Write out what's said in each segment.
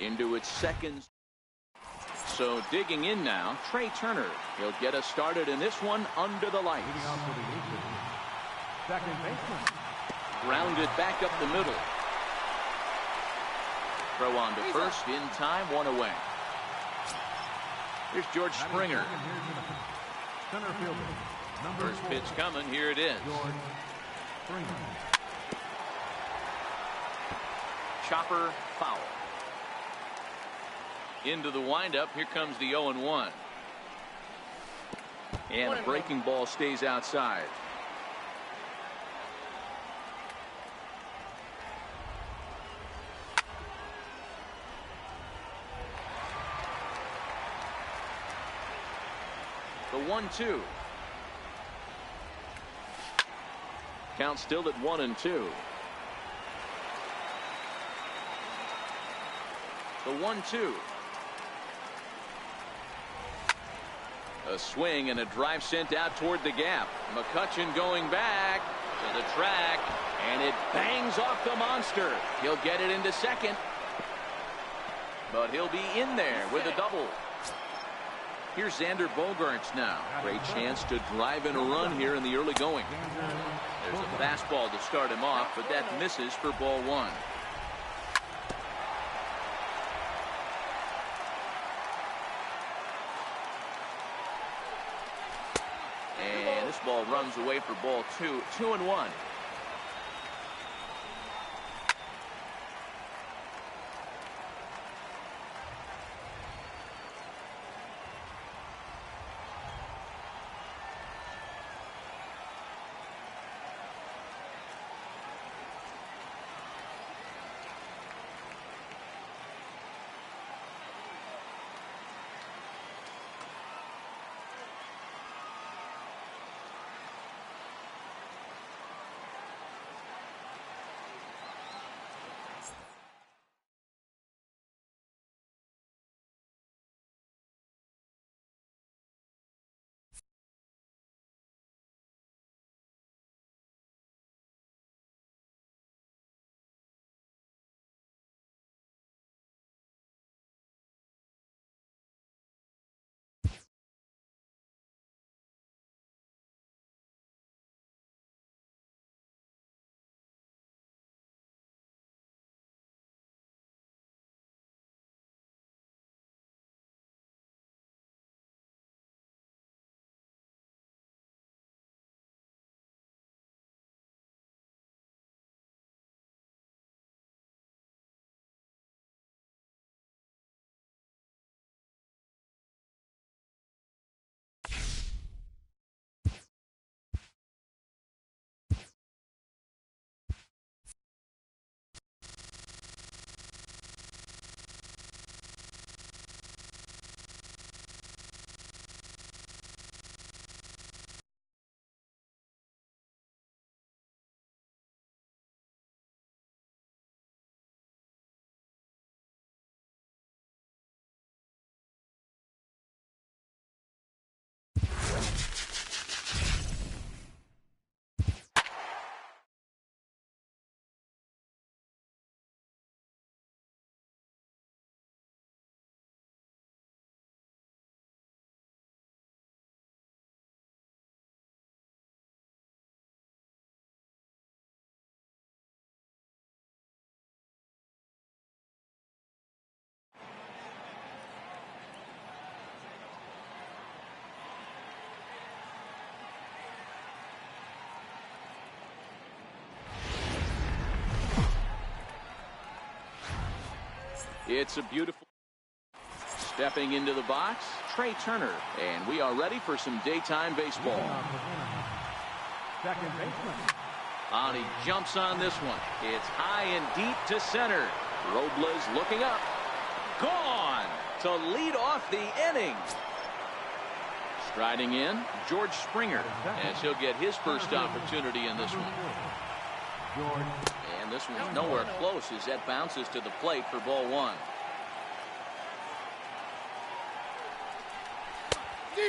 into its second. So digging in now, Trey Turner. He'll get us started in this one under the lights. Second baseman. Grounded back up the middle. Throw on to first in time, one away. Here's George Springer. Center fielder. First pitch coming. Here it is. George Springer. Chopper foul. Into the windup. Here comes the 0-1. And a breaking ball stays outside. The 1-2. Count still at 1-2. The 1-2. A swing and a drive sent out toward the gap. McCutchen going back to the track, and it bangs off the monster. He'll get it into second, but he'll be in there with a double. Here's Xander Bogaerts now. Great chance to drive in a run here in the early going. There's a fastball to start him off, but that misses for ball one. And this ball runs away for ball two. 2-1. It's a beautiful stepping into the box, Trey Turner, and we are ready for some daytime baseball. Second baseman. And he jumps on this one. It's high and deep to center. Robles looking up. Gone to lead off the inning. Striding in, George Springer, as he'll get his first opportunity in this one. And this one's nowhere close as that bounces to the plate for ball one.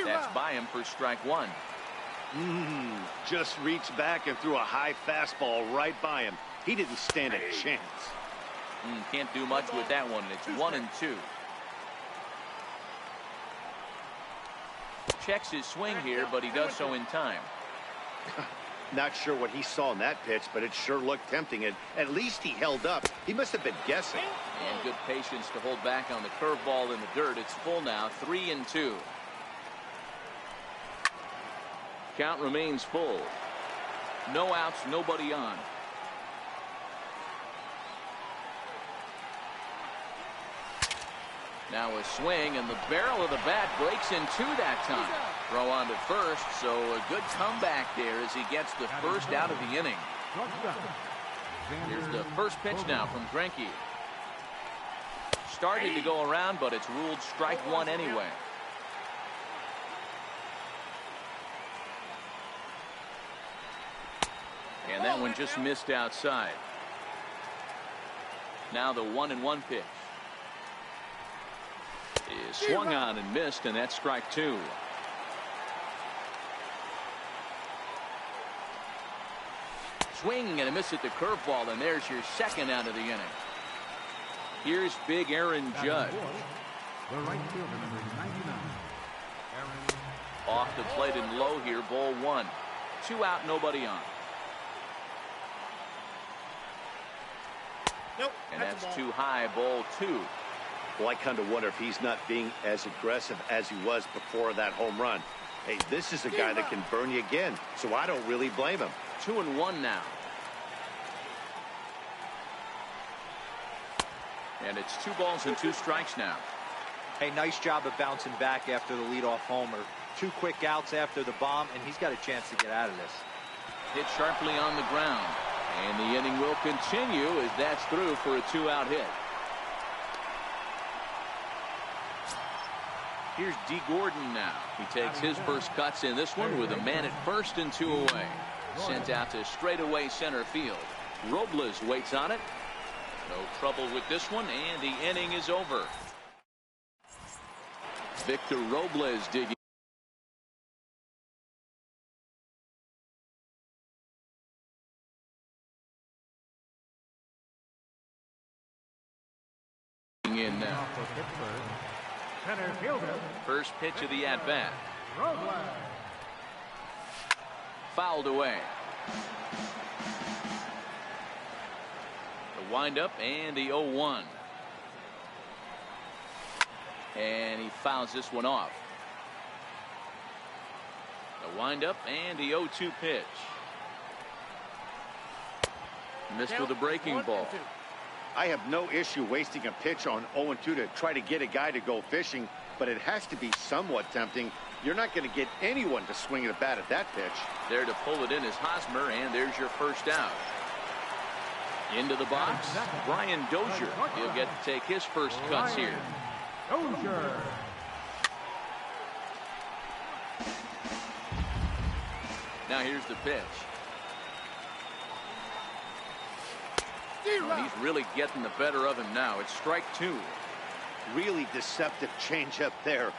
That's by him for strike one. Just reached back and threw a high fastball right by him. He didn't stand a chance. Can't do much with that one. It's 1-2. Checks his swing here, but he does so in time. Not sure what he saw in that pitch, but it sure looked tempting. And at least he held up. He must have been guessing. And good patience to hold back on the curveball in the dirt. It's full now, 3-2. Count remains full. No outs, nobody on. Now a swing, and the barrel of the bat breaks in two that time. Throw on to first, so a good comeback there as he gets the first out of the inning. Here's the first pitch now from Greinke. Started to go around, but it's ruled strike one anyway. And that one just missed outside. Now the 1-1 pitch is swung on and missed, and that's strike two. Swing and a miss at the curveball, and there's your second out of the inning. Here's big Aaron Judge. The right fielder, number 99. Off the plate and low here, ball one. 2 out, nobody on. Nope. And that's too high, ball 2. Well, I kind of wonder if he's not being as aggressive as he was before that home run. Hey, this is a guy that can burn you again, so I don't really blame him. 2-1 now. And it's 2 balls and 2 strikes now. Hey, nice job of bouncing back after the leadoff homer. 2 quick outs after the bomb, and he's got a chance to get out of this. Hit sharply on the ground. And the inning will continue as that's through for a 2-out hit. Here's D. Gordon now. He takes his first cuts in this one with a man at first and 2 away. Sent out to straightaway center field. Robles waits on it. No trouble with this one, and the inning is over. Victor Robles digging in now. Center fielder, First pitch of the at-bat. Robles. Fouled away. The windup and the 0-1. And he fouls this one off. The windup and the 0-2 pitch. Missed with a breaking ball. I have no issue wasting a pitch on 0-2 to try to get a guy to go fishing, but it has to be somewhat tempting. You're not going to get anyone to swing at a bat at that pitch. There to pull it in is Hosmer, and there's your first out. Into the box, Brian Dozier. He'll get to take his first cuts here. Dozier. Now here's the pitch. Oh, he's really getting the better of him now. It's strike 2. Really deceptive changeup there.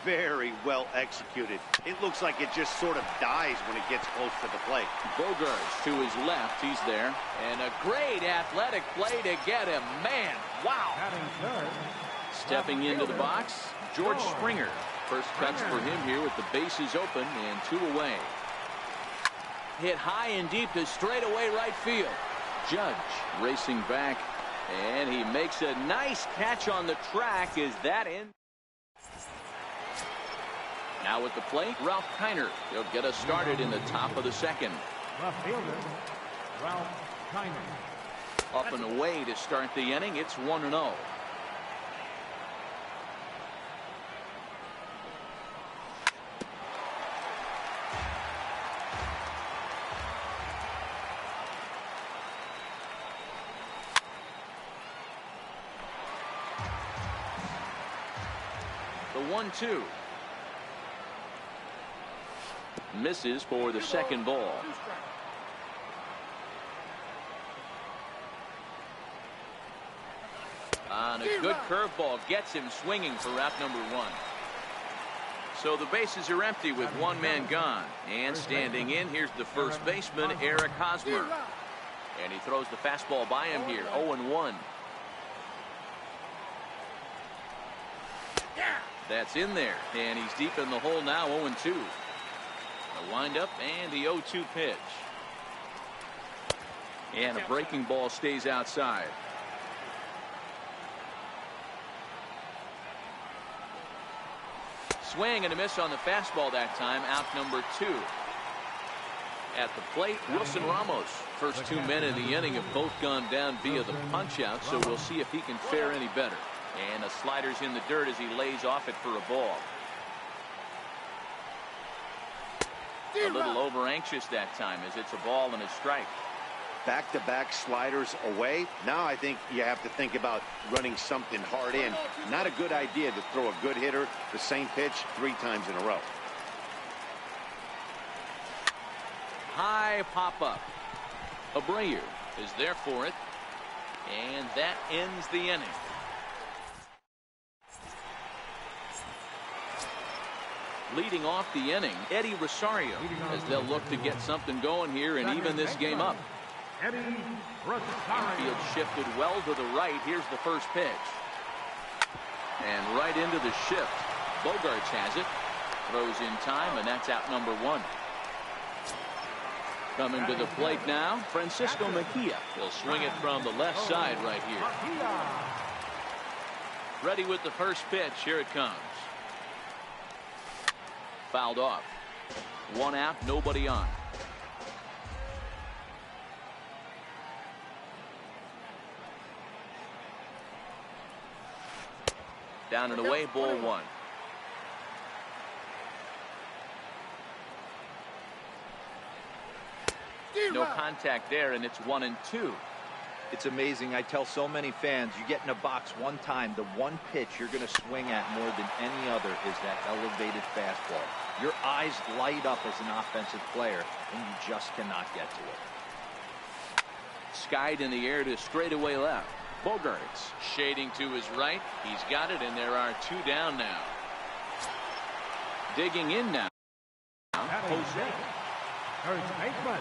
Very well executed. It looks like it just sort of dies when it gets close to the plate. Bogarts to his left. He's there. And a great athletic play to get him. Man, wow. Batting third. Stepping into the box, George Springer. First cuts for him here with the bases open and 2 away. Hit high and deep to straightaway right field. Judge racing back, and he makes a nice catch on the track. Is that in? Now at the plate, Ralph Kiner. He'll get us started in the top of the second. Left fielder, Ralph Kiner. Up and away to start the inning. It's 1-0. The 1-2. Misses for the second ball. On a good curveball gets him swinging for route number 1. So the bases are empty with 1 man gone. And standing in, here's the first baseman, Eric Hosmer. And he throws the fastball by him here, 0-1. That's in there, and he's deep in the hole now, 0-2. A windup and the 0-2 pitch. And a breaking ball stays outside. Swing and a miss on the fastball that time. Out number 2. At the plate, Wilson Ramos. First 2 men in the inning have both gone down via the punch-out, so we'll see if he can fare any better. And the slider's in the dirt as he lays off it for a ball. A little over-anxious that time as it's a ball and a strike. Back-to-back sliders away. Now I think you have to think about running something hard in. Not a good idea to throw a good hitter the same pitch 3 times in a row. High pop-up. Abreu is there for it. And that ends the inning. Leading off the inning, Eddie Rosario, as they'll look to get something going here and even this game up. Infield shifted well to the right. Here's the first pitch. And right into the shift. Bogarts has it. Throws in time, and that's out number 1. Coming to the plate now, Francisco Mejia. He'll swing it from the left side right here. Ready with the first pitch. Here it comes. Fouled off. 1 out, nobody on. Down and away, ball 1. No contact there, and it's 1-2. It's amazing. I tell so many fans, you get in a box one time, the one pitch you're going to swing at more than any other is that elevated fastball. Your eyes light up as an offensive player, and you just cannot get to it. Skied in the air to straightaway left. Bogarts shading to his right. He's got it, and there are 2 down now. Digging in now. Jose. First baseman,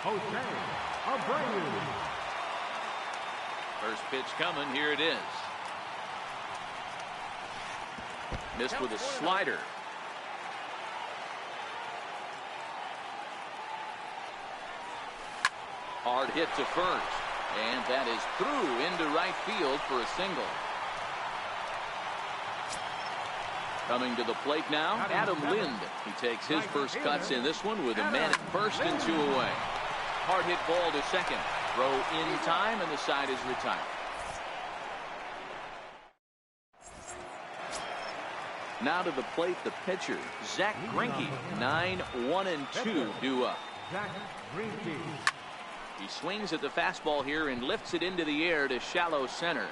Jose Abreu. First pitch coming. Here it is. Missed with a slider. Hard hit to first. And that is through into right field for a single. Coming to the plate now, Adam Lind. He takes his first cuts in this one with a man at first and 2 away. Hard hit ball to second. Throw in time, and the side is retired. Now to the plate, the pitcher, Zach Greinke. 9-1-2 due up. Zach Greinke. He swings at the fastball here and lifts it into the air to shallow center.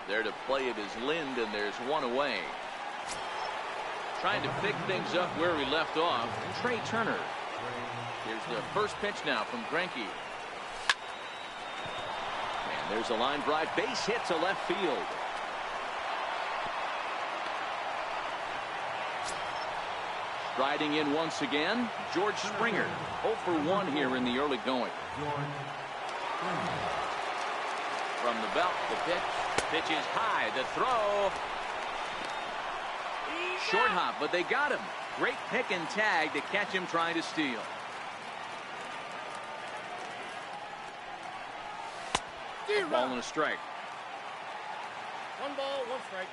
There to play it is Lind, and there's 1 away. Trying to pick things up where we left off, Trey Turner. Here's the first pitch now from Greinke. And there's a line drive, base hit to left field. Striding in once again, George Springer. 0 for 1 here in the early going. From the belt, the pitch. Pitch is high. The throw. Short hop, but they got him. Great pick and tag to catch him trying to steal. Ball and a strike. 1 ball, 1 strike.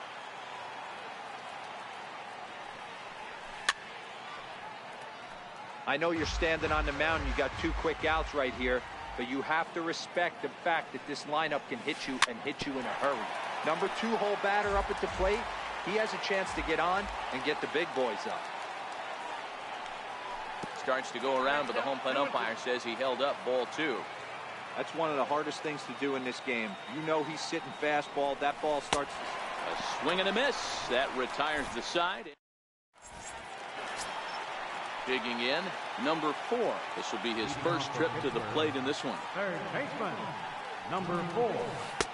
I know you're standing on the mound. You got 2 quick outs right here, but you have to respect the fact that this lineup can hit you and hit you in a hurry. Number 2-hole batter up at the plate. He has a chance to get on and get the big boys up. Starts to go around, but the home plate umpire says he held up, ball 2. That's one of the hardest things to do in this game. You know he's sitting fastball. That ball starts. A swing and a miss. That retires the side. Digging in, number 4. This will be his first trip to the plate in this one. Third baseman, number 4.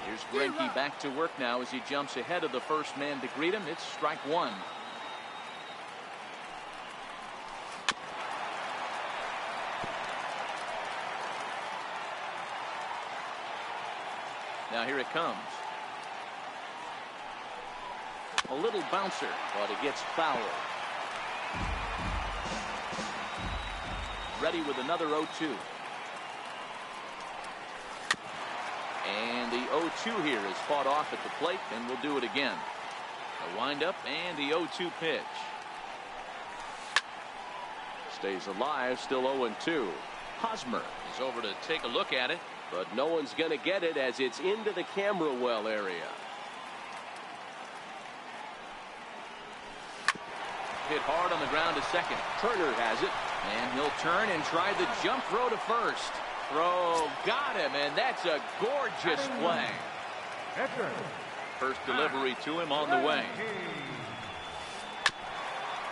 Here's Greinke back to work now as he jumps ahead of the first man to greet him. It's strike 1. Now here it comes. A little bouncer, but it gets fouled. Ready with another 0-2. And the 0-2 here is fought off at the plate, and we'll do it again. A windup and the 0-2 pitch. Stays alive, still 0-2. Hosmer is over to take a look at it, but no one's going to get it as it's into the camera well area. Hit hard on the ground to second. Turner has it, and he'll turn and try the jump throw to first. Throw got him, and that's a gorgeous play. First delivery to him on the way.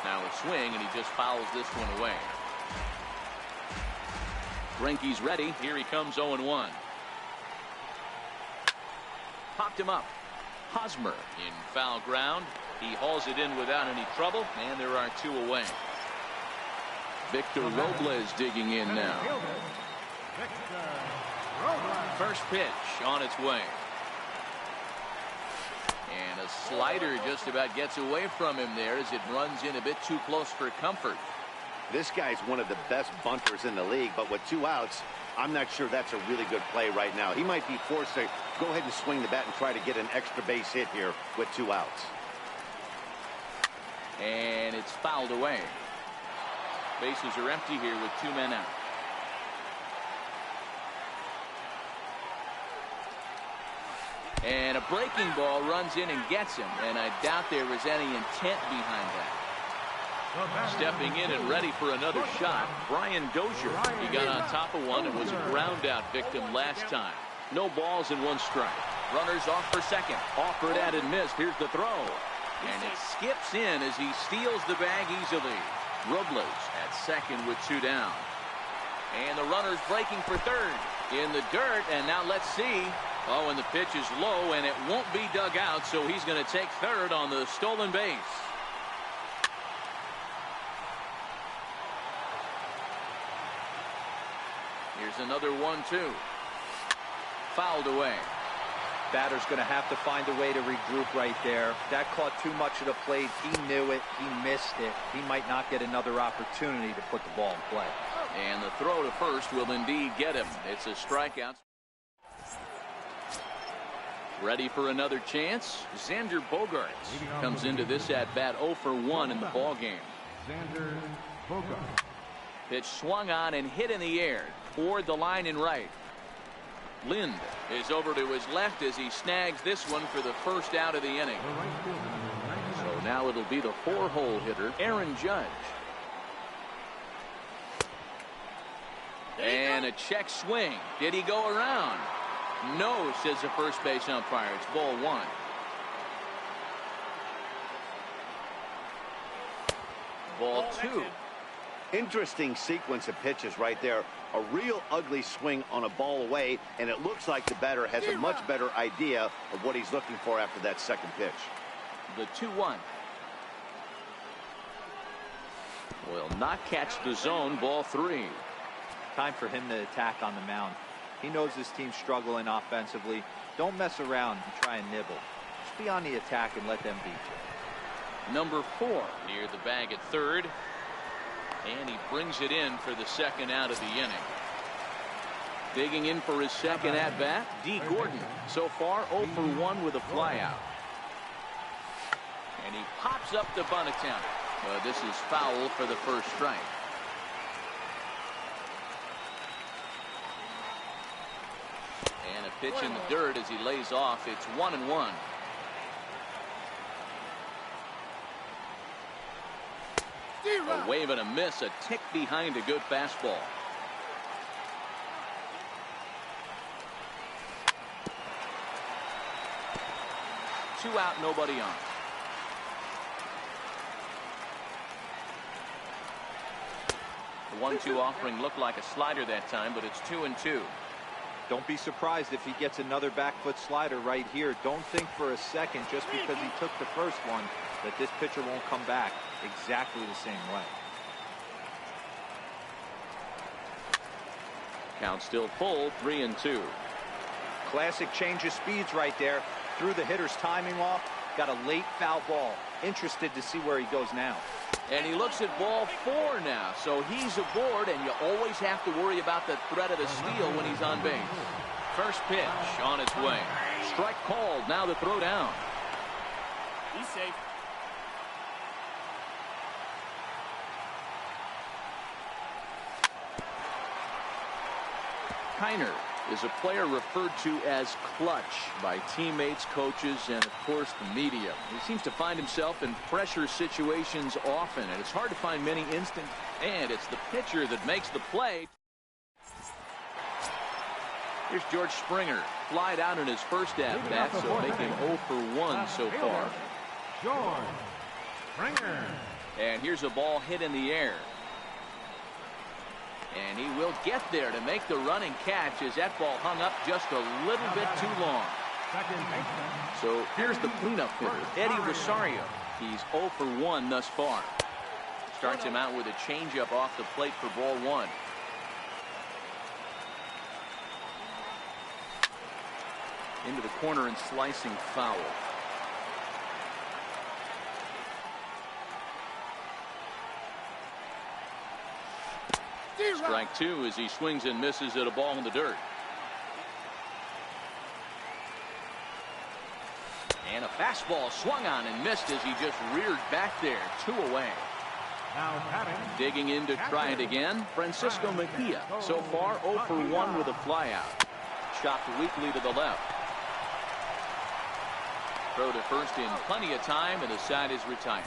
Now a swing, and he just fouls this one away. Greinke's ready. Here he comes 0-1. Popped him up. Hosmer in foul ground. He hauls it in without any trouble, and there are 2 away. Victor Robles digging in now. First pitch on its way. And a slider just about gets away from him there as it runs in a bit too close for comfort. This guy's one of the best bunters in the league, but with 2 outs, I'm not sure that's a really good play right now. He might be forced to go ahead and swing the bat and try to get an extra base hit here with 2 outs. And it's fouled away. Bases are empty here with 2 men out. And a breaking ball runs in and gets him, and I doubt there was any intent behind that. Stepping in and ready for another shot, Brian Dozier. He got on top of one and was a ground out victim last time. No balls and 1 strike. Runners off for second. Offered at and missed. Here's the throw. And it skips in as he steals the bag easily. Robles at second with 2 down. And the runner's breaking for third. In the dirt, and now let's see. Oh, and the pitch is low, and it won't be dug out, so he's going to take third on the stolen base. Here's another 1-2. Fouled away. Batter's going to have to find a way to regroup right there. That caught too much of the plate. He knew it. He missed it. He might not get another opportunity to put the ball in play. And the throw to first will indeed get him. It's a strikeout. Ready for another chance. Xander Bogaerts comes into this at bat 0 for 1 in the ball game. Xander Bogaerts. Pitch swung on and hit in the air toward the line and right. Lind is over to his left as he snags this one for the first out of the inning. So now it'll be the 4-hole hitter, Aaron Judge. And a check swing. Did he go around? No, says the first base umpire. It's ball 1. Ball 2. Interesting sequence of pitches right there. A real ugly swing on a ball away, and it looks like the batter has a much better idea of what he's looking for after that second pitch. The 2-1. Will not catch the zone. Ball 3. Time for him to attack on the mound. He knows his team's struggling offensively. Don't mess around and try and nibble. Just be on the attack and let them beat you. Number 4 near the bag at third. And he brings it in for the second out of the inning. Digging in for his second at bat, D. Gordon. So far 0 for 1 with a flyout. And he pops up the bunt attempt. This is foul for the first strike. And a pitch in the dirt as he lays off. It's 1-1. A wave and a miss, a tick behind a good fastball. Two out, nobody on. The 1-2 offering looked like a slider that time, but it's 2-2. Don't be surprised if he gets another back foot slider right here. Don't think for a second, just because he took the first one, that this pitcher won't come back exactly the same way. Count still full, 3-2. Classic change of speeds right there. Threw the hitter's timing off, Got a late foul ball. Interested to see where he goes now. And he looks at ball 4 now. So he's aboard, and you always have to worry about the threat of the steal when he's on base. First pitch on its way. Strike called. Now the throw down. He's safe. Kiner is a player referred to as clutch by teammates, coaches, and of course the media. He seems to find himself in pressure situations often, and it's hard to find many instances. And it's the pitcher that makes the play. Here's George Springer, flied out in his first at-bat, so making 0 for 1 so far. George Springer. And here's a ball hit in the air. And he will get there to make the running catch as that ball hung up just a little bit too long. So here's the cleanup hitter, Eddie Rosario. He's 0 for 1 thus far. Starts him out with a changeup off the plate for ball 1. Into the corner and slicing foul. Strike 2 as he swings and misses at a ball in the dirt. And a fastball swung on and missed as he just reared back there. 2 away. Digging in to try it again, Francisco Mejia. So far 0 for 1 with a flyout. Chopped weakly to the left. Throw to first in plenty of time, and the side is retired.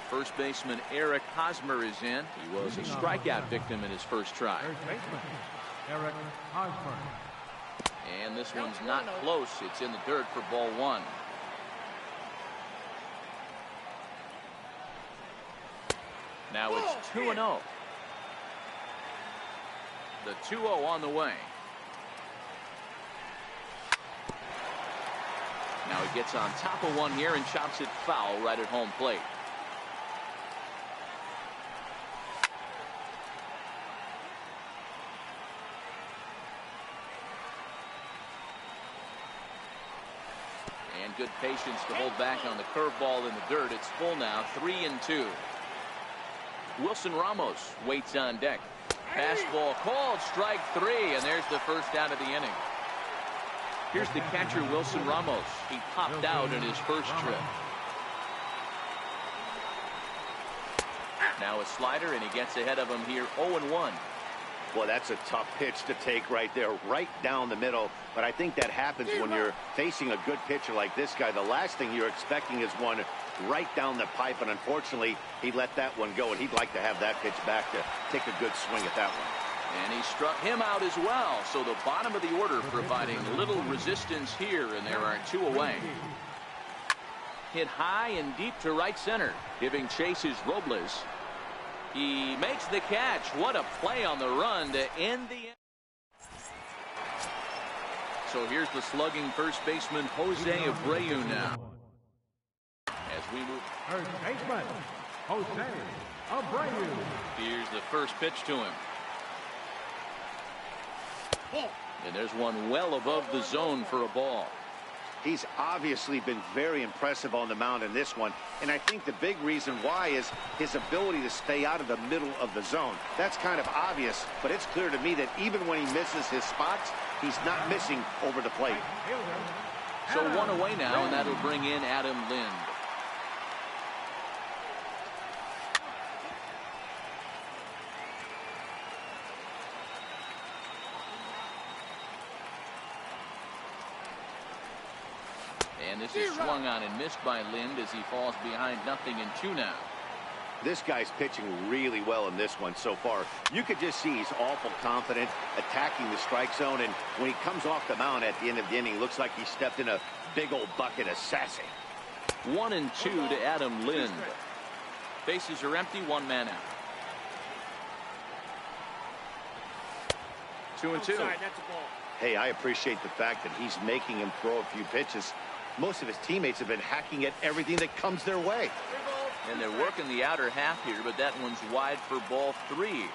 First baseman Eric Hosmer is in. He was a strikeout victim in his first try. Eric Hosmer. And this one's not close. It's in the dirt for ball 1. Now it's 2-0. The 2-0 on the way. Now he gets on top of one here and chops it foul right at home plate. And good patience to hold back on the curveball in the dirt. It's full now, 3-2. Wilson Ramos waits on deck. Fastball called, strike 3, and there's the first out of the inning. Here's the catcher, Wilson Ramos. He popped out in his first trip. Now a slider, and he gets ahead of him here, 0-1. Well, that's a tough pitch to take right there, right down the middle. But I think that happens when you're facing a good pitcher like this guy. The last thing you're expecting is one right down the pipe, and unfortunately, he let that one go, and he'd like to have that pitch back to take a good swing at that one. And he struck him out as well. So the bottom of the order providing little resistance here, and there are 2 away. Hit high and deep to right center. Giving chase is Robles. He makes the catch. What a play on the run to end the inning. So here's the slugging first baseman Jose Abreu now. As we move. First baseman Jose Abreu. Here's the first pitch to him. And there's one well above the zone for a ball. He's obviously been very impressive on the mound in this one, and I think the big reason why is his ability to stay out of the middle of the zone. That's kind of obvious, but it's clear to me that even when he misses his spots, he's not missing over the plate. So 1 away now, and that'll bring in Adam Lind. And this is swung on and missed by Lind as he falls behind 0-2 now. This guy's pitching really well in this one so far. You could just see he's awful confident attacking the strike zone, and when he comes off the mound at the end of the inning, looks like he stepped in a big old bucket of sassy. 1-2 to Adam Lind. Bases are empty, 1 man out. 2-2. Hey, I appreciate the fact that he's making him throw a few pitches. Most of his teammates have been hacking at everything that comes their way. And they're working the outer half here, but that one's wide for ball 3.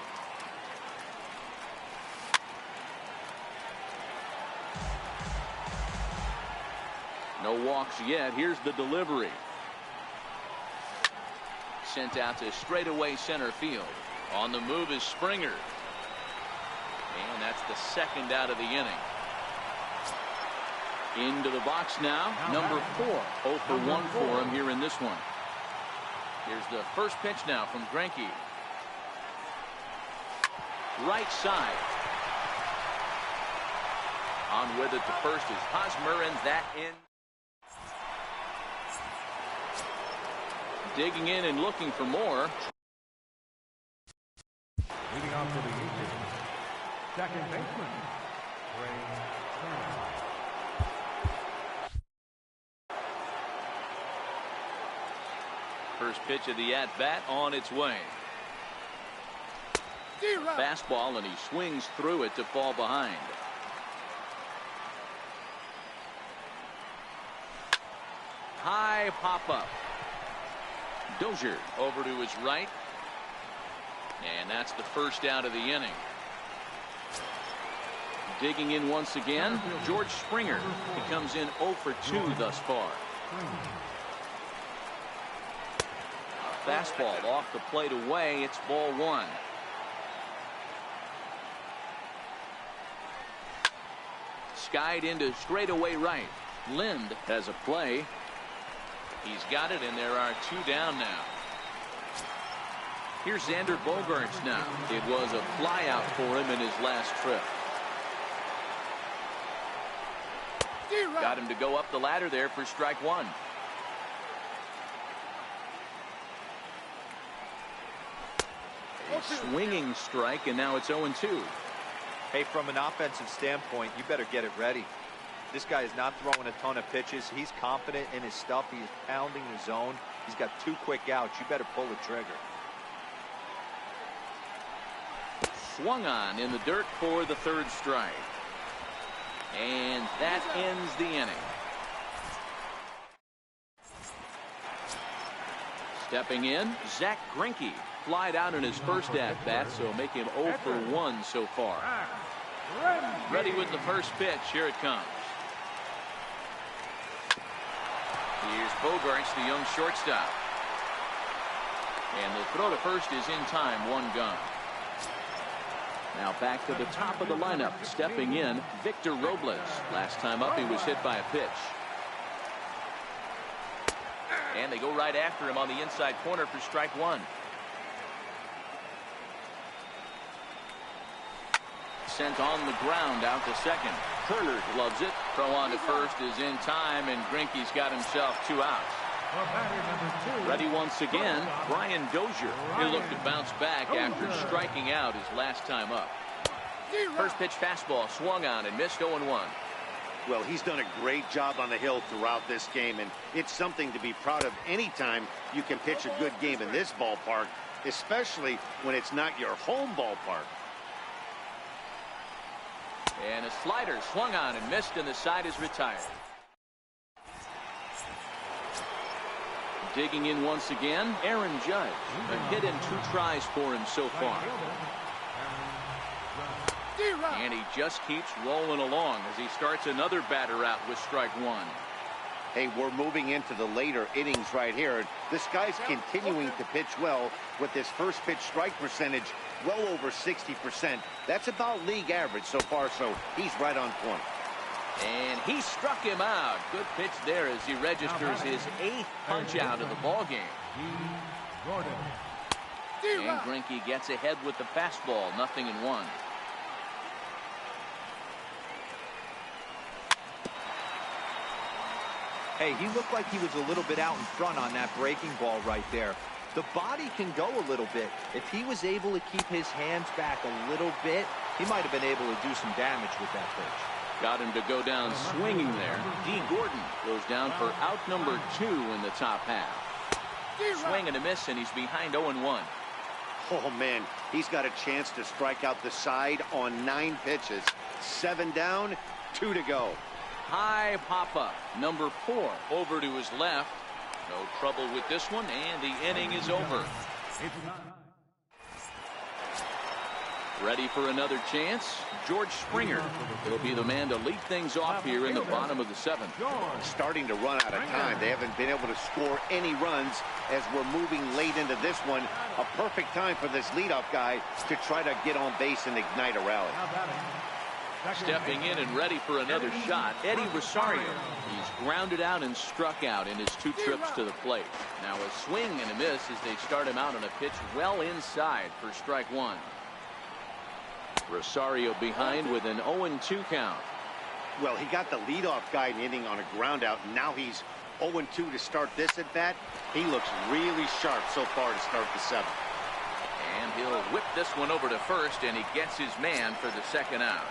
No walks yet. Here's the delivery. Sent out to straightaway center field. On the move is Springer. And that's the second out of the inning. Into the box now. Number 4. 0 for 1 for him here in this one. Here's the first pitch now from Greinke. Right side. On with it to first is Hosmer, and that in. Digging in and looking for more. Leading off for the Yankees, second baseman, Turner. First pitch of the at-bat on its way. Fastball, and he swings through it to fall behind. High pop-up. Dozier over to his right. And that's the first out of the inning. Digging in once again, George Springer. He comes in 0 for 2 thus far. A fastball off the plate away. It's ball 1. Skied into straightaway right. Lind has a play. He's got it, and there are 2 down now. Here's Xander Bogaerts now. It was a flyout for him in his last trip. Got him to go up the ladder there for strike 1. A swinging strike, and now it's 0-2. Hey, from an offensive standpoint, you better get it ready. This guy is not throwing a ton of pitches. He's confident in his stuff. He's pounding the zone. He's got 2 quick outs. You better pull the trigger. Swung on in the dirt for the 3rd strike. And that ends the inning. Stepping in, Zach Greinke. Flied out in his first at-bat, so make him 0 for 1 so far. Ready with the first pitch. Here it comes. Here's Bogaerts, the young shortstop. And the throw to first is in time. 1 gone. Now back to the top of the lineup. Stepping in, Victor Robles. Last time up, he was hit by a pitch. And they go right after him on the inside corner for strike 1. Sent on the ground out to second. Turner loves it. Throw on to first is in time, and Greinke's got himself 2 outs. Ready once again, Brian Dozier. He'll look to bounce back after striking out his last time up. First pitch fastball swung on and missed. 0-1. Well, he's done a great job on the hill throughout this game, and it's something to be proud of anytime you can pitch a good game in this ballpark, especially when it's not your home ballpark. And a slider swung on and missed, and the side is retired. Digging in once again, Aaron Judge. A hit in 2 tries for him so far. And he just keeps rolling along as he starts another batter out with strike 1. Hey, we're moving into the later innings right here. This guy's continuing to pitch well with his first pitch strike percentage well over 60%. That's about league average so far, so he's right on point. And he struck him out. Good pitch there as he registers his 8th punch out of the ballgame. And Greinke gets ahead with the fastball. 0-1. Hey, he looked like he was a little bit out in front on that breaking ball right there. The body can go a little bit. If he was able to keep his hands back a little bit, he might have been able to do some damage with that pitch. Got him to go down swinging there. D. Gordon goes down for out number 2 in the top half. Swing and a miss, and he's behind 0-1. Oh, man, he's got a chance to strike out the side on 9 pitches. 7 down, 2 to go. High pop-up. Number 4 over to his left. No trouble with this one, and the inning is over. Ready for another chance? George Springer. He'll be the man to lead things off here in the bottom of the 7th. Starting to run out of time. They haven't been able to score any runs as we're moving late into this one. A perfect time for this leadoff guy to try to get on base and ignite a rally. Stepping in and ready for another shot, Eddie Rosario. He's grounded out and struck out in his 2 trips to the plate. Now a swing and a miss as they start him out on a pitch well inside for strike 1. Rosario behind with an 0-2 count. Well, he got the leadoff guy inning on a ground out. Now he's 0-2 to start this at bat. He looks really sharp so far to start the 7th. And he'll whip this one over to first, and he gets his man for the 2nd out.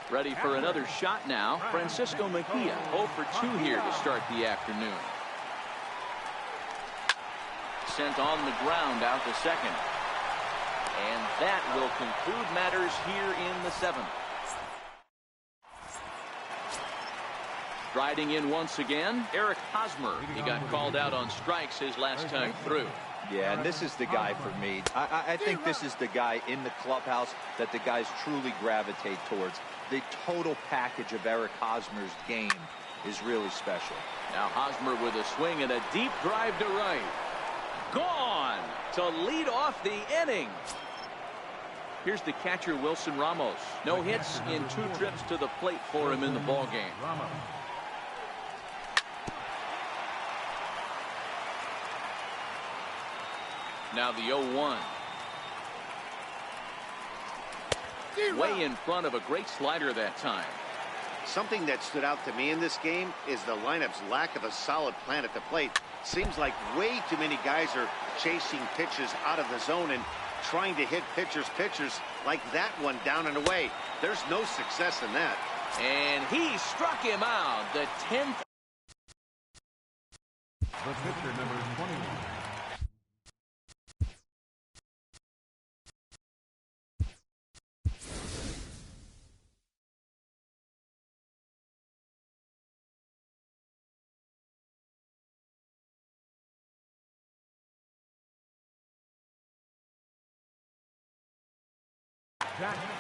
Ready for another shot now. Francisco Mejia 0 for 2 here to start the afternoon. Sent on the ground out to second. And that will conclude matters here in the 7th. Striding in once again, Eric Hosmer. He got called out on strikes his last time through. Yeah, and this is the guy for me. I think this is the guy in the clubhouse that the guys truly gravitate towards. The total package of Eric Hosmer's game is really special. Now Hosmer with a swing and a deep drive to right. Gone to lead off the inning. Here's the catcher, Wilson Ramos. No hits in 2 trips to the plate for him in the ballgame. Now the 0-1. Way in front of a great slider that time. Something that stood out to me in this game is the lineup's lack of a solid plan at the plate. Seems like way too many guys are chasing pitches out of the zone and trying to hit pitchers like that one down and away. There's no success in that. And he struck him out. The 10th. The pitcher, number 21.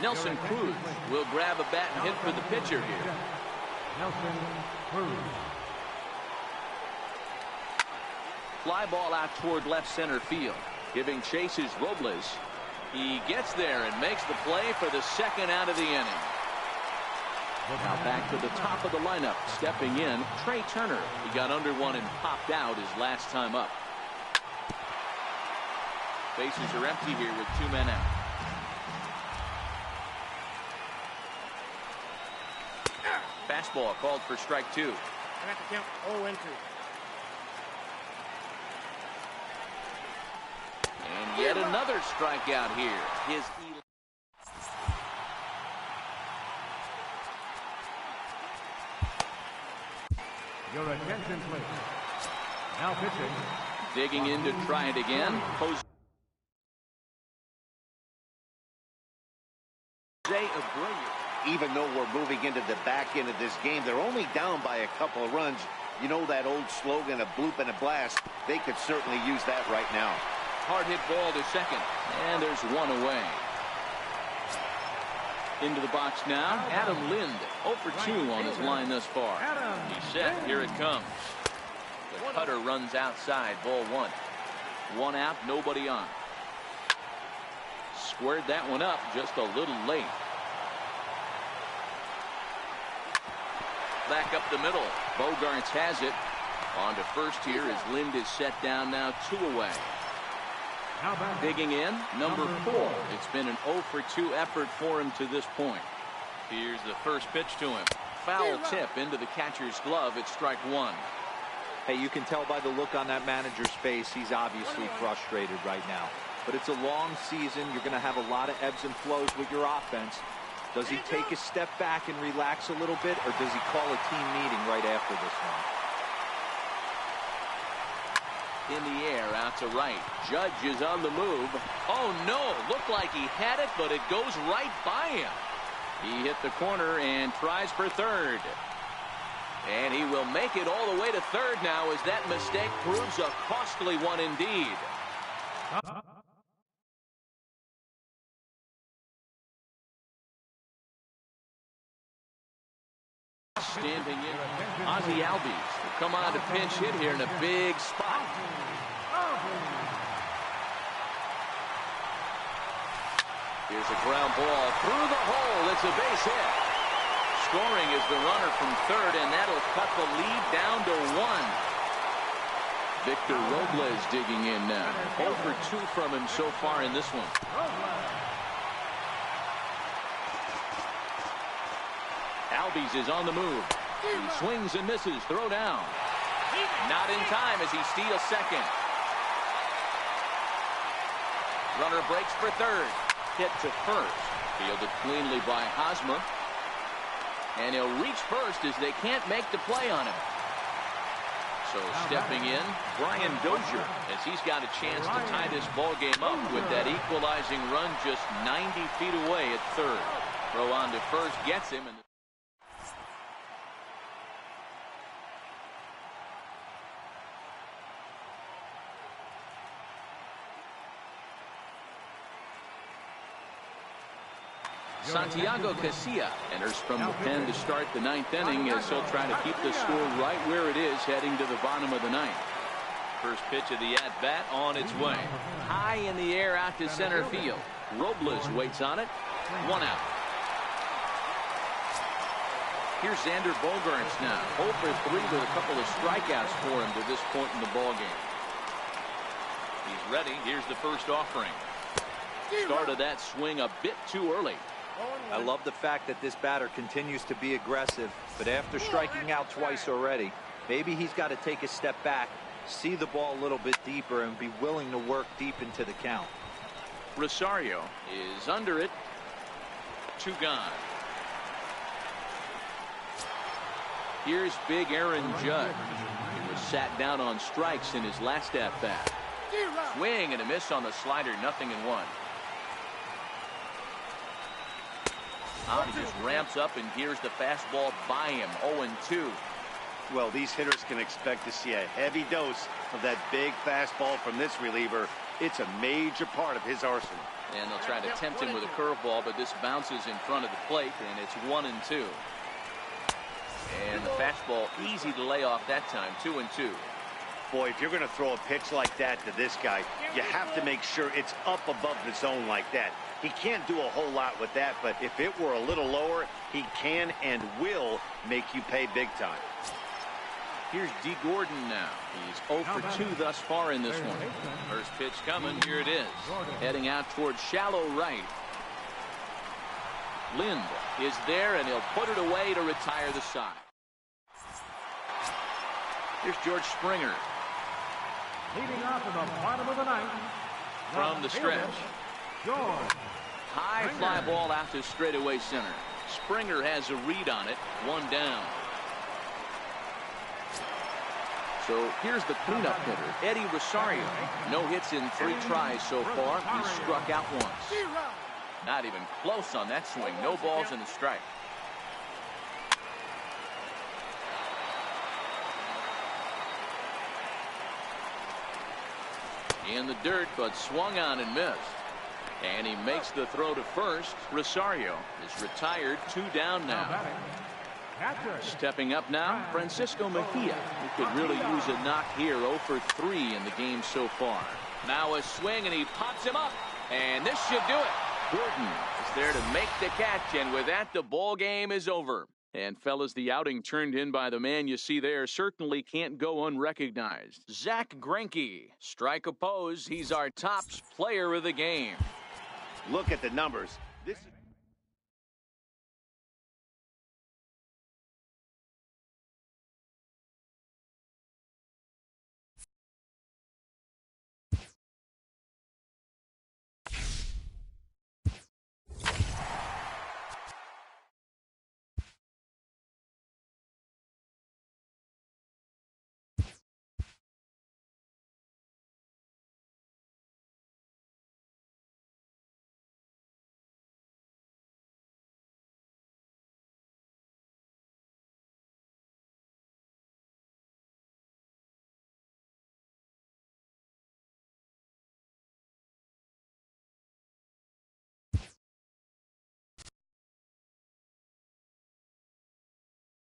Nelson Cruz will grab a bat and hit for the pitcher here. Nelson Cruz. Fly ball out toward left center field. Giving chase is Robles. He gets there and makes the play for the 2nd out of the inning. Now back to the top of the lineup. Stepping in, Trey Turner. He got under one and popped out his last time up. Bases are empty here with 2 men out. Fastball called for strike 2. I got to count 0-2. And yet another strikeout here. His Your attention, please. Now pitching. digging in to try it again. Jose Abreu. Even though we're moving into the back end of this game, they're only down by a couple of runs. You know that old slogan, a bloop and a blast. They could certainly use that right now. Hard hit ball to second. And there's one away. Into the box now, Adam Lind, 0 for 2 on his line thus far. He's set. Here it comes. The cutter runs outside. Ball 1. 1 out, nobody on. Squared that one up just a little late. Back up the middle. Bogarts has it. On to first here as Lind is set down now, 2 away. Digging in, number 4. It's been an 0 for 2 effort for him to this point. Here's the first pitch to him. Foul tip into the catcher's glove. It's strike 1. Hey, you can tell by the look on that manager's face, he's obviously frustrated right now. But it's a long season. You're going to have a lot of ebbs and flows with your offense. Does he take a step back and relax a little bit, or does he call a team meeting right after this one? In the air, out to right. Judge is on the move. Oh, no. Looked like he had it, but it goes right by him. He hit the corner and tries for third. And he will make it all the way to third now as that mistake proves a costly one indeed. Albies will come on to pinch hit here in a big spot. Here's a ground ball through the hole. It's a base hit. Scoring is the runner from third, and that'll cut the lead down to 1. Victor Robles digging in now. 0 for 2 from him so far in this one. Albies is on the move. He swings and misses. Throw down. Not in time as he steals second. Runner breaks for third. Hit to first. Fielded cleanly by Hosmer. And he'll reach first as they can't make the play on him. So stepping in, Brian Dozier, as he's got a chance to tie this ball game up with that equalizing run just 90 feet away at third. Throw on to first gets him. And Santiago Casilla enters from the pen to start the 9th inning as he'll try to keep the score right where it is heading to the bottom of the 9th. First pitch of the at-bat on its way. High in the air out to center field. Robles waits on it. 1 out. Here's Xander Bogaerts now. 0 for 3 with a couple of strikeouts for him to this point in the ball game. He's ready. Here's the first offering. Started that swing a bit too early. I love the fact that this batter continues to be aggressive, but after striking out twice already, maybe he's got to take a step back, see the ball a little bit deeper, and be willing to work deep into the count. Rosario is under it. 2 gone. Here's big Aaron Judge. He was sat down on strikes in his last at-bat. Swing and a miss on the slider, 0-1. He just ramps up, and here's the fastball by him. 0-2. Well, these hitters can expect to see a heavy dose of that big fastball from this reliever. It's a major part of his arsenal. And they'll try to tempt him with a curveball, but this bounces in front of the plate, and it's 1-2. And the fastball easy to lay off that time. 2-2. Boy, if you're going to throw a pitch like that to this guy, you have to make sure it's up above the zone like that. He can't do a whole lot with that, but if it were a little lower, he can and will make you pay big time. Here's D. Gordon now. He's 0 for 2 thus far in this one. First pitch coming. Here it is. Heading out towards shallow right. Lind is there, and he'll put it away to retire the side. Here's George Springer. Leading off in the bottom of the 9th. From the stretch. George. High fly ball out to straightaway center. Springer has a read on it. 1 down. So here's the cleanup hitter, Eddie Rosario. No hits in 3 tries so far. He's struck out once. Not even close on that swing. No balls in the strike. In the dirt, but swung on and missed. And he makes the throw to first. Rosario is retired. 2 down now. Stepping up now, Francisco Mejia, who could really use a knock here. 0 for 3 in the game so far. Now a swing, and he pops him up. And this should do it. Gordon is there to make the catch, and with that, the ball game is over. And fellas, the outing turned in by the man you see there certainly can't go unrecognized. Zach Greinke, strike oppose. He's our top player of the game. Look at the numbers. This